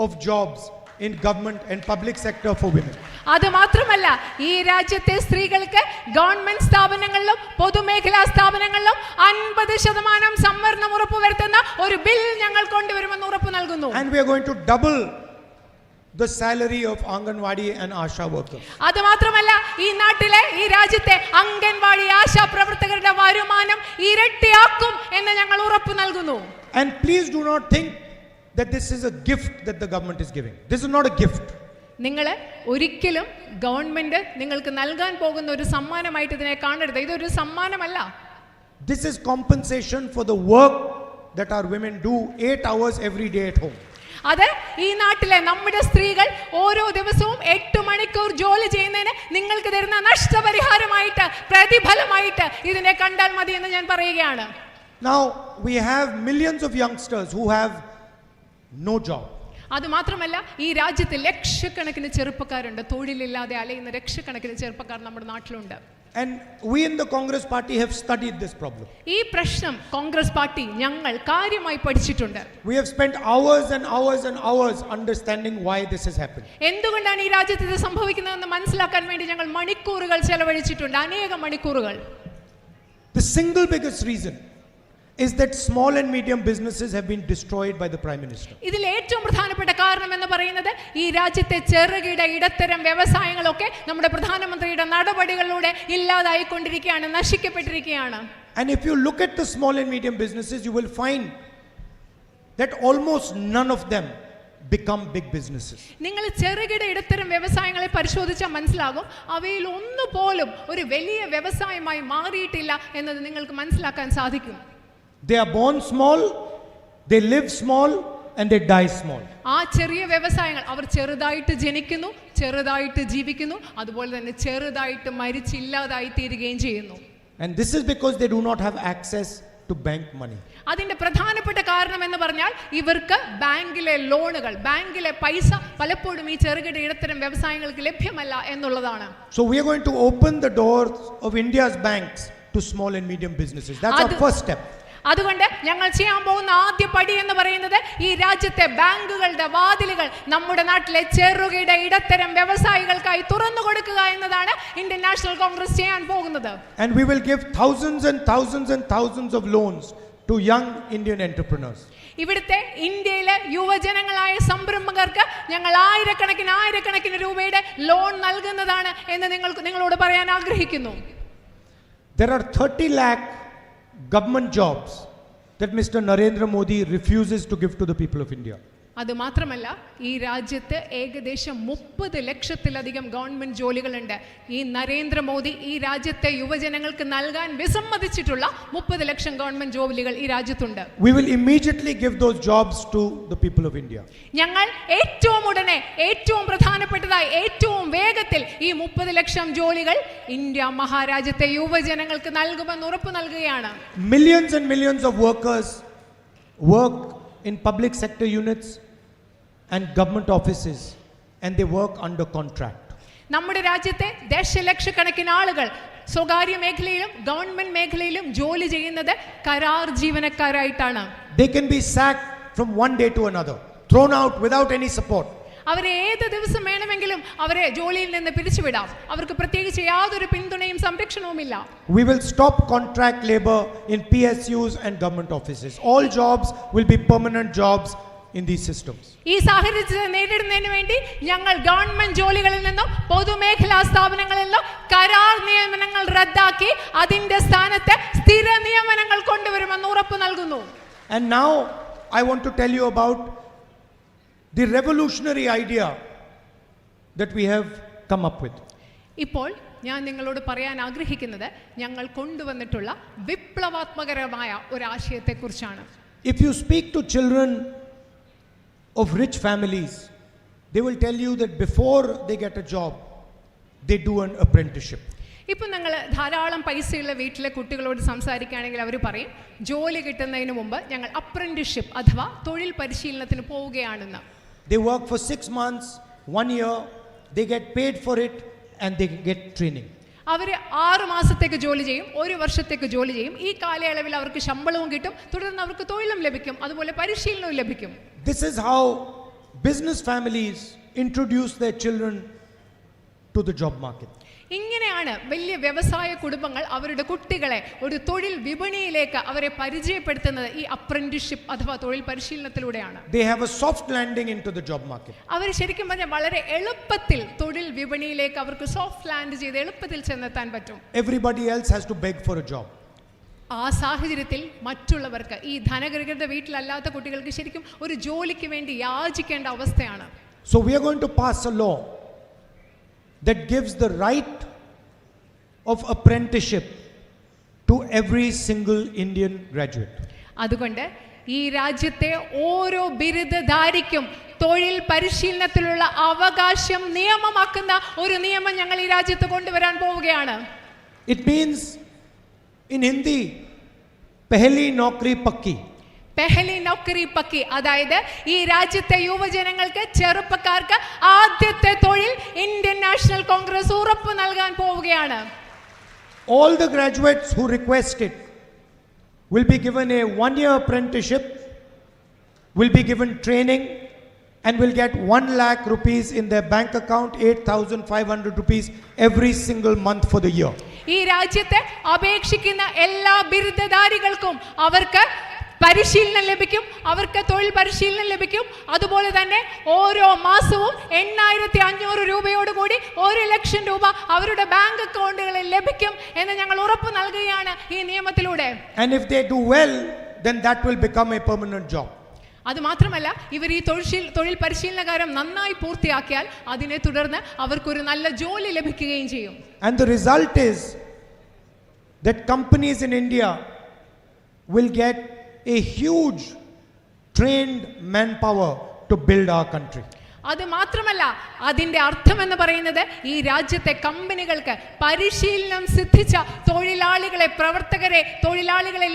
of jobs in government and public sector for women. അത് മാത്രമല്ല ഈ രാജ്യത്തെ സ്ത്രീകൾക്ക് ഗവൺമെന്റ് സ്ഥാപനങ്ങളിലും പൊതുമേഖലാ സ്ഥാപനങ്ങളിലും 50% സംവരണം ഉറപ്പുവരുത്തുന്ന ഒരു ബിൽ ഞങ്ങൾ കൊണ്ടുവരുമെന്ന് ഉറപ്പു നൽകുന്നു. And we are going to double the salary of Anganwadi and Asha workers. അത് മാത്രമല്ല ഈ നാട്ടിലെ, ഈ രാജ്യത്തെ അംഗൻവാടി ആശാ പ്രവർത്തകരുടെ വരുമാനം ഇരട്ടിയാക്കും എന്ന് ഞങ്ങൾ ഉറപ്പു നൽകുന്നു. And please do not think that this is a gift that the government is giving. This is not a gift. നിങ്ങൾ ഒരിക്കലും ഗവൺമെന്റ് നിങ്ങൾക്ക് നൽകാൻ പോകുന്ന ഒരു സമ്മാനമായിട്ട് ഇതിനെ കാണരുത്. ഇതൊരു സമ്മാനമല്ല. This is compensation for the work that our women do 8 hours every day at home. അത് ഈ നാട്ടിലെ നമ്മുടെ സ്ത്രീകൾ ഓരോ ദിവസവും 8 മണിക്കൂർ ജോലി ചെയ്യുന്നതിന് നിങ്ങൾക്ക് തരുന്ന നഷ്ടപരിഹാരമായിട്ട്, പ്രതിഫലമായിട്ട് ഇതിനെ കണ്ടാൽ മതി എന്ന് ഞാൻ പറയുകയാണ്. Now we have millions of youngsters who have no job. അത് മാത്രമല്ല ഈ രാജ്യത്ത് ലക്ഷക്കണക്കിന് ചെറുപ്പക്കാരുണ്ട്, തൊഴിലില്ലാതെ അലയുന്ന ലക്ഷക്കണക്കിന് ചെറുപ്പക്കാർ നമ്മുടെ നാട്ടിലുണ്ട്. And we in the Congress party have studied this problem. ഈ പ്രശ്നം കോൺഗ്രസ് പാർട്ടി ഞങ്ങൾ കാര്യമായി പഠിച്ചിട്ടുണ്ട്. We have spent hours and hours and hours understanding why this has happened. എന്തുകൊണ്ടാണ് ഈ രാജ്യത്ത് ഇത് സംഭവിക്കുന്നതെന്ന് മനസ്സിലാക്കാൻ വേണ്ടി ഞങ്ങൾ മണിക്കൂറുകൾ ചെലവഴിച്ചിട്ടുണ്ട്, അനേകം മണിക്കൂറുകൾ. The single biggest reason is that small and medium businesses have been destroyed by the Prime Minister. ഇതിൽ ഏറ്റവും പ്രധാനപ്പെട്ട കാരണം എന്ന് പറയുന്നത് ഈ രാജ്യത്തെ ചെറുകിട ഇടത്തരം വ്യവസായങ്ങളൊക്കെ നമ്മുടെ പ്രധാനമന്ത്രിയുടെ നടപടികളിലൂടെ ഇല്ലാതായിക്കൊണ്ടിരിക്കുകയാണ്, നശിക്കപ്പെട്ടിരിക്കുകയാണ്. And if you look at the small and medium businesses, you will find that almost none of them become big businesses. നിങ്ങൾ ചെറുകിട ഇടത്തരം വ്യവസായങ്ങളെ പരിശോധിച്ചാൽ മനസ്സിലാകും അവയിൽ ഒന്നുപോലും ഒരു വലിയ വ്യവസായമായി മാറിയിട്ടില്ല എന്നത് നിങ്ങൾക്ക് മനസ്സിലാക്കാൻ സാധിക്കും. They are born small, they live small, and they die small. ആ ചെറിയ വ്യവസായങ്ങൾ അവർ ചെറുതായിട്ട് ജനിക്കുന്നു, ചെറുതായിട്ട് ജീവിക്കുന്നു, അതുപോലെ തന്നെ ചെറുതായിട്ട് മരിച്ചില്ലാതായി തീരുകയും ചെയ്യുന്നു. And this is because they do not have access to bank money. അതിന്റെ പ്രധാനപ്പെട്ട കാരണം എന്ന് പറഞ്ഞാൽ ഇവർക്ക് ബാങ്കിലെ ലോണുകൾ, ബാങ്കിലെ പൈസ പലപ്പോഴും ഈ ചെറുകിട ഇടത്തരം വ്യവസായങ്ങൾക്ക് ലഭ്യമല്ല എന്നുള്ളതാണ്. So we are going to open the doors of India's banks to small and medium businesses. That's our first step. അതുകൊണ്ട് ഞങ്ങൾ ചെയ്യാൻ പോകുന്ന ആദ്യ പടി എന്ന് പറയുന്നത് ഈ രാജ്യത്തെ ബാങ്കുകളുടെ വാതിലുകൾ നമ്മുടെ നാട്ടിലെ ചെറുകിട ഇടത്തരം വ്യവസായികൾക്കായി തുറന്നു കൊടുക്കുക എന്നതാണ് ഇന്ത്യൻ നാഷണൽ കോൺഗ്രസ് ചെയ്യാൻ പോകുന്നത്. And we will give thousands and thousands and thousands of loans to young Indian entrepreneurs. ഇവിടുത്തെ ഇന്ത്യയിലെ യുവജനങ്ങളായ സംരംഭകർക്ക് ഞങ്ങൾ ആയിരക്കണക്കിന് രൂപയുടെ ലോൺ നൽകുന്നതാണ് എന്ന് നിങ്ങളോട് പറയാൻ ആഗ്രഹിക്കുന്നു. There are 30 lakh government jobs that Mr. Narendra Modi refuses to give to the people of India. അത് മാത്രമല്ല ഈ രാജ്യത്ത് ഏകദേശം 30 ലക്ഷത്തിലധികം ഗവൺമെന്റ് ജോലികളുണ്ട്. ഈ നരേന്ദ്രമോദി ഈ രാജ്യത്തെ യുവജനങ്ങൾക്ക് നൽകാൻ വിസമ്മതിച്ചിട്ടുള്ള 30 ലക്ഷം ഗവൺമെന്റ് ജോലികൾ ഈ രാജ്യത്തുണ്ട്. We will immediately give those jobs to the people of India. ഞങ്ങൾ ഏറ്റവും ഉടനെ ഏറ്റവും പ്രധാനപ്പെട്ടതായി ഏറ്റവും വേഗത്തിൽ ഈ 30 ലക്ഷം ജോലികൾ ഇന്ത്യ മഹാരാജ്യത്തെ യുവജനങ്ങൾക്ക് നൽകുമെന്ന് ഉറപ്പു നൽകുകയാണ്. Millions and millions of workers work in public sector units and government offices, and they work under contract. നമ്മുടെ രാജ്യത്തെ ദശലക്ഷക്കണക്കിന് ആളുകൾ സ്വകാര്യ മേഖലയിലും ഗവൺമെന്റ് മേഖലയിലും ജോലി ചെയ്യുന്നത് കരാർ ജീവനക്കാരായിട്ടാണ്. They can be sacked from one day to another, thrown out without any support. അവരെ ഏത് ദിവസം വേണമെങ്കിലും അവരെ ജോലിയിൽ നിന്ന് പിരിച്ചുവിടാം. അവർക്ക് പ്രത്യേകിച്ച് യാതൊരു പിന്തുണയും സംരക്ഷണവുമില്ല. We will stop contract labor in PSUs and government offices. All jobs will be permanent jobs in these systems. ഈ സാഹചര്യത്തെ നേരിടുന്നതിന് വേണ്ടി ഞങ്ങൾ ഗവൺമെന്റ് ജോലികളിൽ നിന്നും പൊതുമേഖലാ സ്ഥാപനങ്ങളിൽ നിന്നും കരാർ നിയമനങ്ങൾ റദ്ദാക്കി അതിന്റെ സ്ഥാനത്ത് സ്ഥിര നിയമനങ്ങൾ കൊണ്ടുവരുമെന്ന് ഉറപ്പു നൽകുന്നു. And now I want to tell you about the revolutionary idea that we have come up with. ഇപ്പോൾ ഞാൻ നിങ്ങളോട് പറയാൻ ആഗ്രഹിക്കുന്നത് ഞങ്ങൾ കൊണ്ടുവന്നിട്ടുള്ള വിപ്ലവാത്മകരമായ ഒരു ആശയത്തെക്കുറിച്ചാണ്. If you speak to children of rich families, they will tell you that before they get a job, they do an apprenticeship. ഇപ്പം നിങ്ങൾ ധാരാളം പൈസയുള്ള വീട്ടിലെ കുട്ടികളോട് സംസാരിക്കുകയാണെങ്കിൽ അവർ പറയും ജോലി കിട്ടുന്നതിന് മുമ്പ് ഞങ്ങൾ അപ്രന്റീസ്ഷിപ്പ് അഥവാ തൊഴിൽ പരിശീലനത്തിന് പോവുകയാണെന്ന്. They work for 6 months, 1 year, they get paid for it and they get training. അവർ 6 മാസത്തേക്ക് ജോലി ചെയ്യും, 1 വർഷത്തേക്ക് ജോലി ചെയ്യും. ഈ കാലയളവിൽ അവർക്ക് ശമ്പളവും കിട്ടും, തുടർന്ന് അവർക്ക് തൊഴിലും ലഭിക്കും, അതുപോലെ പരിശീലനവും ലഭിക്കും. This is how business families introduce their children to the job market. ഇങ്ങനെയാണ് വലിയ വ്യവസായ കുടുംബങ്ങൾ അവരുടെ കുട്ടികളെ ഒരു തൊഴിൽ വിപണിയിലേക്ക് അവരെ പരിചയപ്പെടുത്തുന്നത് ഈ അപ്രന്റീസ്ഷിപ്പ് അഥവാ തൊഴിൽ പരിശീലനത്തിലൂടെയാണ്. They have a soft landing into the job market. അവർ ശരിക്കും പറഞ്ഞാൽ വളരെ എളുപ്പത്തിൽ തൊഴിൽ വിപണിയിലേക്ക് അവർക്ക് സോഫ്റ്റ് ലാൻഡ് ചെയ്ത് എളുപ്പത്തിൽ ചെന്നെത്താൻ പറ്റും. Everybody else has to beg for a job. ആ സാഹചര്യത്തിൽ മറ്റുള്ളവർക്ക് ഈ ധനകരകരുടെ വീട്ടിലല്ലാത്ത കുട്ടികൾക്ക് ശരിക്കും ഒരു ജോലിക്ക് വേണ്ടി യാചിക്കേണ്ട അവസ്ഥയാണ്. So we are going to pass a law that gives the right of apprenticeship to every single Indian graduate. അതുകൊണ്ട് ഈ രാജ്യത്തെ ഓരോ ബിരുദധാരിക്കും തൊഴിൽ പരിശീലനത്തിലുള്ള അവകാശം നിയമമാക്കുന്ന ഒരു നിയമം ഞങ്ങൾ ഈ രാജ്യത്ത് കൊണ്ടുവരാൻ പോവുകയാണ്. It means in Hindi, pehli naukri pakki. Pehli Naukri Pakki, അതായത് ഈ രാജ്യത്തെ യുവജനങ്ങൾക്ക് ചെറുപ്പക്കാർക്ക് ആദ്യത്തെ തൊഴിൽ ഇന്ത്യൻ നാഷണൽ കോൺഗ്രസ് ഉറപ്പ് നൽകാൻ പോവുകയാണ്. All the graduates who request it will be given a 1-year apprenticeship, will be given training and will get 1 lakh rupees in their bank account, 8,500 rupees every single month for the year. ഈ രാജ്യത്തെ അപേക്ഷിക്കുന്ന എല്ലാ ബിരുദധാരികൾക്കും അവർക്ക് പരിശീലനം ലഭിക്കും, അവർക്ക് തൊഴിൽ പരിശീലനം ലഭിക്കും. അതുപോലെ തന്നെ ഓരോ മാസവും 8,500 രൂപയോടുകൂടി 1 ലക്ഷം രൂപ അവരുടെ ബാങ്ക് അക്കൗണ്ടുകളിൽ ലഭിക്കും എന്ന് ഞങ്ങൾ ഉറപ്പ് നൽകുകയാണ് ഈ നിയമത്തിലൂടെ. And if they do well, then that will become a permanent job. അത് മാത്രമല്ല ഇവർ ഈ തൊഴിൽ പരിശീലനകാരം നന്നായി പൂർത്തിയാക്കിയാൽ അതിനെ തുടർന്ന് അവർക്കൊരു നല്ല ജോലി ലഭിക്കുകയും ചെയ്യും. And the result is that companies in India will get a huge trained manpower to build our country. അത് മാത്രമല്ല അതിന്റെ അർത്ഥം എന്ന് പറയുന്നത് ഈ രാജ്യത്തെ കമ്പനികൾക്ക് പരിശീലനം സിദ്ധിച്ച തൊഴിലാളികളെ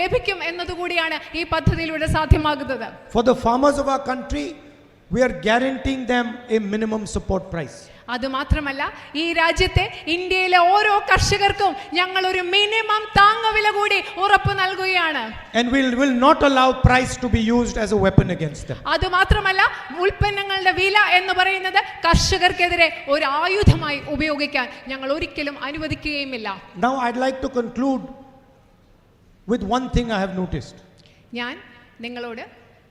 ലഭിക്കും എന്നതുകൂടിയാണ് ഈ പദ്ധതിയിലൂടെ സാധ്യമാകുന്നത്. For the farmers of our country, we are guaranteeing them a minimum support price. അത് മാത്രമല്ല ഈ രാജ്യത്തെ ഇന്ത്യയിലെ ഓരോ കർഷകർക്കും ഞങ്ങൾ ഒരു മിനിമം താങ്ങുവില കൂടി ഉറപ്പ് നൽകുകയാണ്. And we will not allow price to be used as a weapon against them. അത് മാത്രമല്ല ഉൽപ്പന്നങ്ങളുടെ വില എന്ന് പറയുന്നത് കർഷകർക്കെതിരെ ഒരു ആയുധമായി ഉപയോഗിക്കാൻ ഞങ്ങൾ ഒരിക്കലും അനുവദിക്കുകയുമില്ല. Now I'd like to conclude with one thing I have noticed. ഞാൻ നിങ്ങളോട്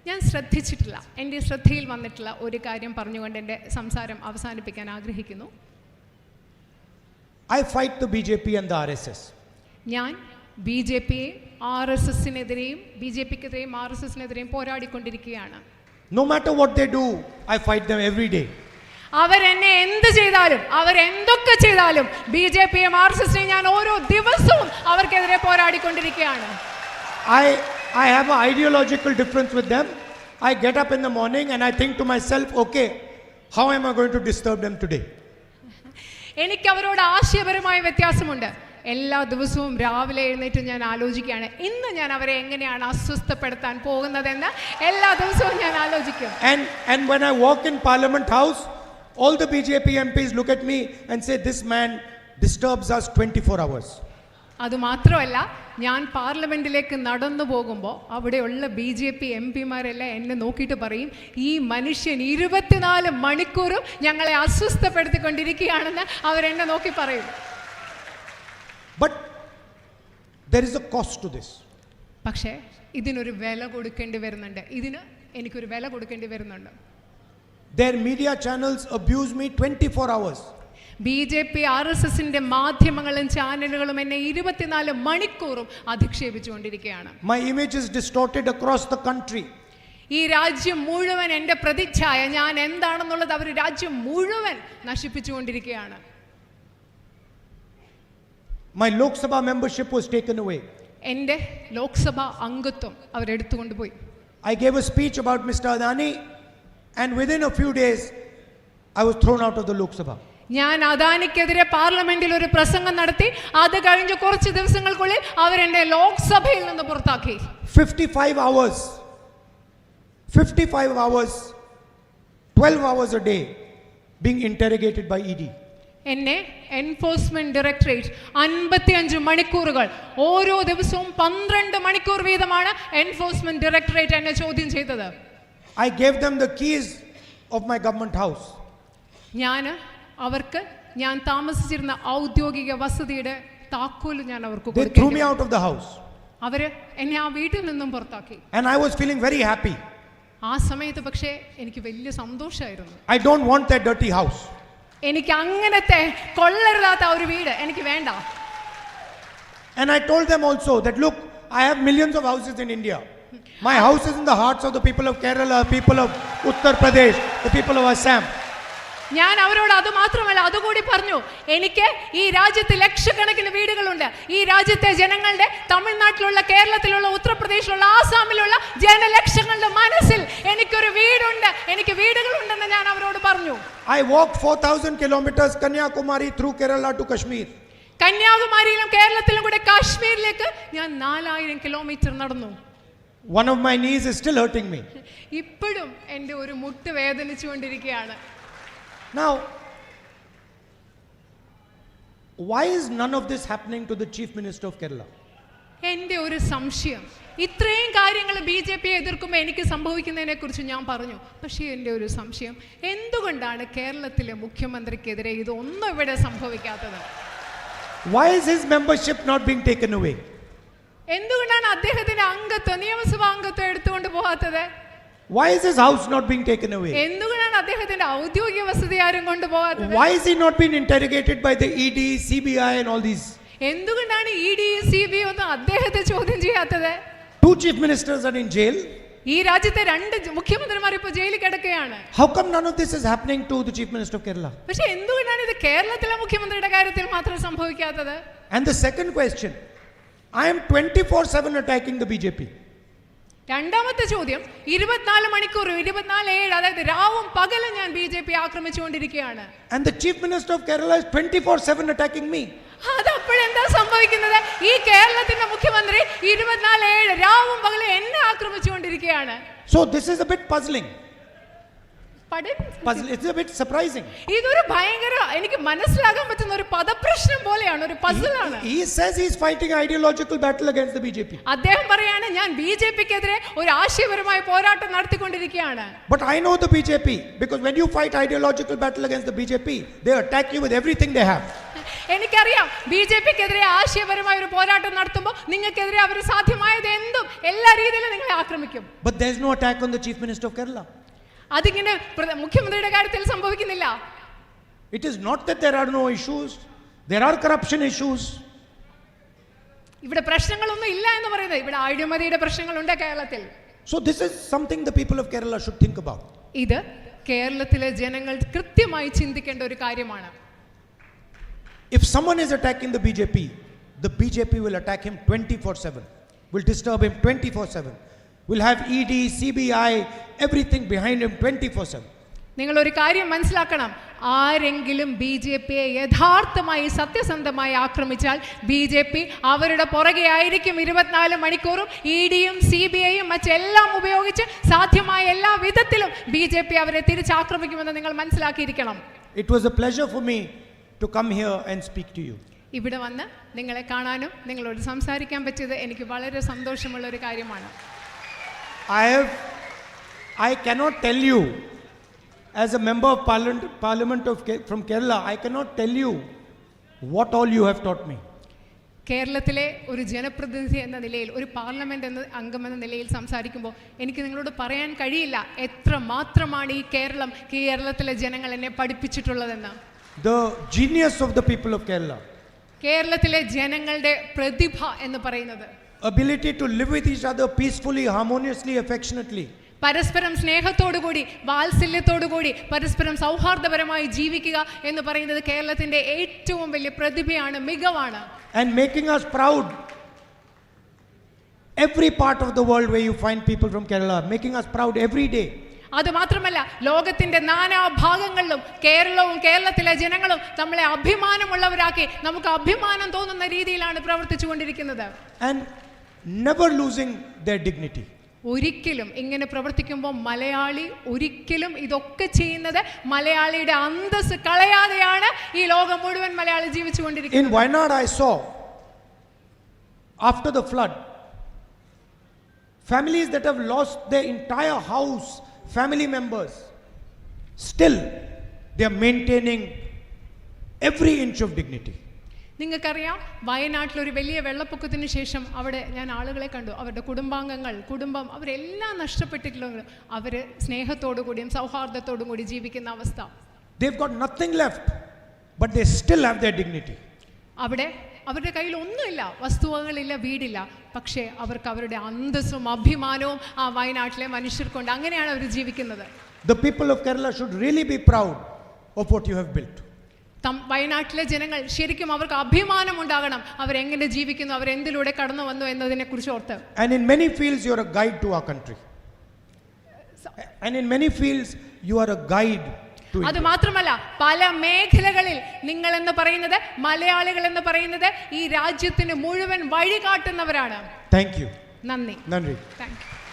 ഞാൻ ശ്രദ്ധിച്ചിട്ടില്ല. എൻ്റെ ശ്രദ്ധയിൽ വന്നിട്ടുള്ള ഒരു കാര്യം പറഞ്ഞുകൊണ്ട് എൻ്റെ സംസാരം അവസാനിപ്പിക്കാൻ ആഗ്രഹിക്കുന്നു. I fight the BJP and the RSS. ഞാൻ ബി ജെ പിയെ ആർ എസ് എസിനെതിരെയും ബി ജെ പിക്കെതിരെയും ആർ എസ് എസിനെതിരെയും പോരാടിക്കൊണ്ടിരിക്കുകയാണ്. No matter what they do, I fight them every day. അവരെന്നെ എന്ത് ചെയ്താലും അവരെന്തൊക്കെ ചെയ്താലും ബി ജെ പിയും ആർ എസ് എസിനെയും ഞാൻ ഓരോ ദിവസവും അവർക്കെതിരെ പോരാടിക്കൊണ്ടിരിക്കുകയാണ്. I have an ideological difference with them. I get up in the morning and I think to myself, okay, how am I going to disturb them today? എനിക്ക് അവരോട് ആശയപരമായ വ്യത്യാസമുണ്ട്. എല്ലാ ദിവസവും രാവിലെ എഴുന്നേറ്റ് ഞാൻ ആലോചിക്കുകയാണ്, ഇന്ന് ഞാൻ അവരെ എങ്ങനെയാണ് അസ്വസ്ഥപ്പെടുത്താൻ പോകുന്നതെന്ന് എല്ലാ ദിവസവും ഞാൻ ആലോചിക്കും. And when I walk in Parliament House, all the BJP MPs look at me and say, this man disturbs us 24 hours. അതുമാത്രമല്ല, ഞാൻ പാർലമെന്റിലേക്ക് നടന്നു പോകുമ്പോൾ അവിടെയുള്ള ബി ജെ പി എം പിമാരെല്ലാം എന്നെ നോക്കിയിട്ട് പറയും, ഈ മനുഷ്യൻ 24 മണിക്കൂറും ഞങ്ങളെ അസ്വസ്ഥപ്പെടുത്തിക്കൊണ്ടിരിക്കുകയാണെന്ന് അവരെന്നെ നോക്കി പറയും. But there is a cost to this. പക്ഷേ ഇതിനൊരു വില കൊടുക്കേണ്ടി വരുന്നുണ്ട്. എനിക്കൊരു വില കൊടുക്കേണ്ടി വരുന്നുണ്ട്. Their media channels abuse me 24 hours. B J P R S എസിന്റെ മാധ്യമങ്ങളും ചാനലുകളും എന്നെ 24 മണിക്കൂറും അധിക്ഷേപിച്ചുകൊണ്ടിരിക്കുകയാണ്. My image is distorted across the country. ഈ രാജ്യം മുഴുവൻ എൻ്റെ പ്രതിച്ഛായ, ഞാൻ എന്താണെന്നുള്ളത് അവർ രാജ്യം മുഴുവൻ നശിപ്പിച്ചുകൊണ്ടിരിക്കുകയാണ്. My Lok Sabha membership was taken away. എൻ്റെ ലോക്സഭാ അംഗത്വം അവരെടുത്തുകൊണ്ടുപോയി. I gave a speech about Mr. Adani and within a few days I was thrown out of the Lok Sabha. ഞാൻ അദാനിക്കെതിരെ പാർലമെന്റിൽ ഒരു പ്രസംഗം നടത്തി. അത് കഴിഞ്ഞ് കുറച്ച് ദിവസങ്ങൾക്കുള്ളിൽ അവരെന്നെ ലോക്സഭയിൽ നിന്ന് പുറത്താക്കി. 55 hours, 12 hours a day being interrogated by ED. എന്നെ എൻഫോഴ്സ്മെന്റ് ഡയറക്ടറേറ്റ് 55 മണിക്കൂറുകൾ, ഓരോ ദിവസവും 12 മണിക്കൂർ വീതമാണ് എൻഫോഴ്സ്മെന്റ് ഡയറക്ടറേറ്റ് എന്നെ ചോദ്യം ചെയ്തത്. I gave them the keys of my government house. അവർക്ക് ഞാൻ താമസിച്ചിരുന്ന ഔദ്യോഗിക വസതിയുടെ താക്കോൽ ഞാൻ അവർക്ക് They threw me out of the house. അവര് എന്നെ ആ വീട്ടിൽ നിന്നും പുറത്താക്കി. And I was feeling very happy. ആ സമയത്ത് പക്ഷേ എനിക്ക് വലിയ സന്തോഷമായിരുന്നു. I don't want that dirty house. എനിക്ക് അങ്ങനത്തെ കൊള്ളരുതാത്ത ഒരു വീട് എനിക്ക് വേണ്ട. And I told them also that look, I have millions of houses in India. My house is in the hearts of the people of Kerala, people of Uttar Pradesh, the people of Assam. ഞാൻ അവരോട് അത് മാത്രമല്ല, അതുകൂടി പറഞ്ഞു, എനിക്ക് ഈ രാജ്യത്ത് ലക്ഷക്കണക്കിന് വീടുകളുണ്ട്. ഈ രാജ്യത്തെ ജനങ്ങളുടെ, തമിഴ്നാട്ടിലുള്ള, കേരളത്തിലുള്ള, ഉത്തർപ്രദേശിലുള്ള, ആസാമിലുള്ള ജനലക്ഷങ്ങളുടെ മനസ്സിൽ എനിക്കൊരു വീടുണ്ട്, എനിക്ക് വീടുകളുണ്ടെന്ന് ഞാൻ അവരോട് പറഞ്ഞു. I walked 4,000 kilometers Kanyakumari through Kerala to Kashmir. കന്യാകുമാരിയിലും കേരളത്തിലും കൂടെ കാശ്മീരിലേക്ക് ഞാൻ 4000 കിലോമീറ്റർ നടന്നു. One of my knees is still hurting me. ഇപ്പോഴും എൻ്റെ ഒരു മുട്ട് വേദനിച്ചുകൊണ്ടിരിക്കുകയാണ്. Now, why is none of this happening to the Chief Minister of Kerala? എൻ്റെ ഒരു സംശയം, ഇത്രയും കാര്യങ്ങൾ ബി ജെ പിയെ എതിർക്കുമ്പോൾ എനിക്ക് സംഭവിക്കുന്നതിനെ കുറിച്ച് ഞാൻ പറഞ്ഞു. പക്ഷേ എൻ്റെ ഒരു സംശയം, എന്തുകൊണ്ടാണ് കേരളത്തിലെ മുഖ്യമന്ത്രിക്കെതിരെ ഇതൊന്നും ഇവിടെ സംഭവിക്കാത്തത്? Why is his membership not being taken away? എന്തുകൊണ്ടാണ് അദ്ദേഹത്തിന്റെ അംഗത്വം, നിയമസഭാ അംഗത്വം എടുത്തുകൊണ്ട് പോകാത്തത്? Why is his house not being taken away? എന്തുകൊണ്ടാണ് അദ്ദേഹത്തിന്റെ ഔദ്യോഗിക വസതി ആരും കൊണ്ടുപോകാത്തത്? Why is he not being interrogated by the ED, CBI and all these? എന്തുകൊണ്ടാണ് ED, CBI ഒന്നും അദ്ദേഹത്തെ ചോദ്യം ചെയ്യാത്തത്? 2 chief ministers are in jail. ഈ രാജ്യത്തെ 2 മുഖ്യമന്ത്രിമാർ ഇപ്പോൾ ജയിലിൽ കിടക്കുകയാണ്. How come none of this is happening to the Chief Minister of Kerala? പക്ഷേ എന്തുകൊണ്ടാണ് ഇത് കേരളത്തിലെ മുഖ്യമന്ത്രിയുടെ കാര്യത്തിൽ മാത്രം സംഭവിക്കാത്തത്? And the second question, I am 24/7 attacking the BJP. രണ്ടാമത്തെ ചോദ്യം, 24 മണിക്കൂർ 24/7, അതായത് രാവും പകലും ഞാൻ BJP ആക്രമിച്ചുകൊണ്ടിരിക്കുകയാണ്. And the Chief Minister of Kerala is 24/7 attacking me. അതപ്പോഴെന്താ സംഭവിക്കുന്നത്? ഈ കേരളത്തിന്റെ മുഖ്യമന്ത്രി 24/7 രാവും പകലും എന്നെ ആക്രമിച്ചുകൊണ്ടിരിക്കുകയാണ്. So this is a bit puzzling. It's a bit surprising. ഇതൊരു ഭയങ്കര, എനിക്ക് മനസ്സിലാക്കാൻ പറ്റുന്ന ഒരു പദപ്രശ്നം പോലെയാണ്, ഒരു പസിലാണ്. He says he's fighting ideological battle against the BJP. അദ്ദേഹം പറയാണ്, ഞാൻ BJPക്കെതിരെ ഒരു ആശയപരമായ പോരാട്ടം നടത്തിക്കൊണ്ടിരിക്കുകയാണ്. But I know the BJP, because when you fight ideological battle against the BJP, they attack you with everything they have. എനിക്കറിയാം BJP-ക്കെതിരെ ആശയപരമായ ഒരു പോരാട്ടം നടത്തുമ്പോൾ നിങ്ങൾക്കെതിരെ അവർ സാധ്യമായത് എന്തും എല്ലാ രീതിയിലും നിങ്ങളെ ആക്രമിക്കും. But there is no attack on the Chief Minister of Kerala. അതിങ്ങനെ മുഖ്യമന്ത്രിയുടെ കാര്യത്തിൽ സംഭവിക്കുന്നില്ല. It is not that there are no issues. There are corruption issues. ഇവിടെ പ്രശ്നങ്ങളൊന്നും ഇല്ല എന്ന് പറയുന്നത്. ഇവിടെ അഴിമതിയുടെ പ്രശ്നങ്ങളുണ്ട് കേരളത്തിൽ. So this is something the people of Kerala should think about. ഇത് കേരളത്തിലെ ജനങ്ങൾ കൃത്യമായി ചിന്തിക്കേണ്ട ഒരു കാര്യമാണ്. If someone is attacking the BJP will attack him 24/7, will disturb him 24/7, will have ED, CBI, everything behind him 24/7. നിങ്ങൾ ഒരു കാര്യം മനസ്സിലാക്കണം, ആരെങ്കിലും BJP-യെ യഥാർത്ഥമായി സത്യസന്ധമായി ആക്രമിച്ചാൽ BJP അവരുടെ പുറകെ ആയിരിക്കും 24 മണിക്കൂറും. ED-യും CBI-യും മറ്റെല്ലാം ഉപയോഗിച്ച് സാധ്യമായ എല്ലാ വിധത്തിലും BJP അവരെ തിരിച്ചാക്രമിക്കുമെന്ന് നിങ്ങൾ മനസ്സിലാക്കിയിരിക്കണം. It was a pleasure for me to come here and speak to you. ഇവിടെ വന്ന് നിങ്ങളെ കാണാനും നിങ്ങളോട് സംസാരിക്കാൻ പറ്റിയത് എനിക്ക് വളരെ സന്തോഷമുള്ള ഒരു കാര്യമാണ്. I cannot tell you, as a member of Parliament from Kerala, I cannot tell you what all you have taught me. കേരളത്തിലെ ഒരു ജനപ്രതിനിധി എന്ന നിലയിൽ, ഒരു പാർലമെന്റ് എന്ന അംഗമെന്ന നിലയിൽ സംസാരിക്കുമ്പോൾ എനിക്ക് നിങ്ങളോട് പറയാൻ കഴിയില്ല എത്ര മാത്രമാണ് ഈ കേരളത്തിലെ ജനങ്ങൾ എന്നെ പഠിപ്പിച്ചിട്ടുള്ളതെന്ന്. The genius of the people of Kerala, കേരളത്തിലെ ജനങ്ങളുടെ പ്രതിഭ എന്ന് പറയുന്നത്, ability to live with each other peacefully, harmoniously, affectionately. പരസ്പരം സ്നേഹത്തോടുകൂടി വാത്സല്യത്തോടുകൂടി പരസ്പരം സൗഹാർദ്ദപരമായി ജീവിക്കുക എന്ന് പറയുന്നത് കേരളത്തിന്റെ ഏറ്റവും വലിയ പ്രതിഭയാണ്, മികവാണ്. And making us proud. Every part of the world where you find people from Kerala, making us proud every day. അത് മാത്രമല്ല, ലോകത്തിന്റെ നാനാ ഭാഗങ്ങളിലും കേരളവും കേരളത്തിലെ ജനങ്ങളും നമ്മളെ അഭിമാനമുള്ളവരാക്കി നമുക്ക് അഭിമാനം തോന്നുന്ന രീതിയിലാണ് പ്രവർത്തിച്ചു കൊണ്ടിരിക്കുന്നത്. And never losing their dignity. ഒരിക്കലും ഇങ്ങനെ പ്രവർത്തിക്കുമ്പോൾ മലയാളി ഒരിക്കലും ഇതൊക്കെ ചെയ്യുന്നത് മലയാളിയുടെ അന്തസ്സ് കളയാതെയാണ് ഈ ലോകം മുഴുവൻ Malayali ജീവിച്ചുകൊണ്ടിരിക്കുന്നത്. In Wayanad I saw, after the flood, families that have lost their entire house, family members, still they are maintaining every inch of dignity. നിങ്ങൾക്കറിയാം, വയനാട്ടിൽ ഒരു വലിയ വെള്ളപ്പൊക്കത്തിന് ശേഷം അവിടെ ഞാൻ ആളുകളെ കണ്ടു. അവരുടെ കുടുംബം അവരെല്ലാം നഷ്ടപ്പെട്ടിട്ടുള്ളത് അവർ സ്നേഹത്തോടു കൂടിയും സൗഹാർദ്ദത്തോടും കൂടി ജീവിക്കുന്ന അവസ്ഥ. They've got nothing left, but they still have their dignity. അവിടെ അവരുടെ കയ്യിൽ ഒന്നുമില്ല, വസ്തുവകളില്ല, വീടില്ല, പക്ഷേ അവർക്ക് അവരുടെ അന്തസ്സും അഭിമാനവും ആ വയനാട്ടിലെ മനുഷ്യർക്കുണ്ട്. അങ്ങനെയാണ് അവർ ജീവിക്കുന്നത്. The people of Kerala should really be proud of what you have built. വയനാട്ടിലെ ജനങ്ങൾ ശരിക്കും അവർക്ക് അഭിമാനം ഉണ്ടാകണം, അവരെങ്ങനെ ജീവിക്കുന്നു, അവരെന്തിലൂടെ കടന്നു വന്നു എന്നതിനെ കുറിച്ച് ഓർത്ത്. And in many fields you are a guide to our country. And in many fields you are a guide to India. അത് മാത്രമല്ല, പല മേഖലകളിൽ നിങ്ങൾ എന്ന് പറയുന്നത്, മലയാളികൾ എന്ന് പറയുന്നത് ഈ രാജ്യത്തിന് മുഴുവൻ വഴി കാട്ടുന്നവരാണ്. Thank you. നന്ദി. Nandri. Thank you.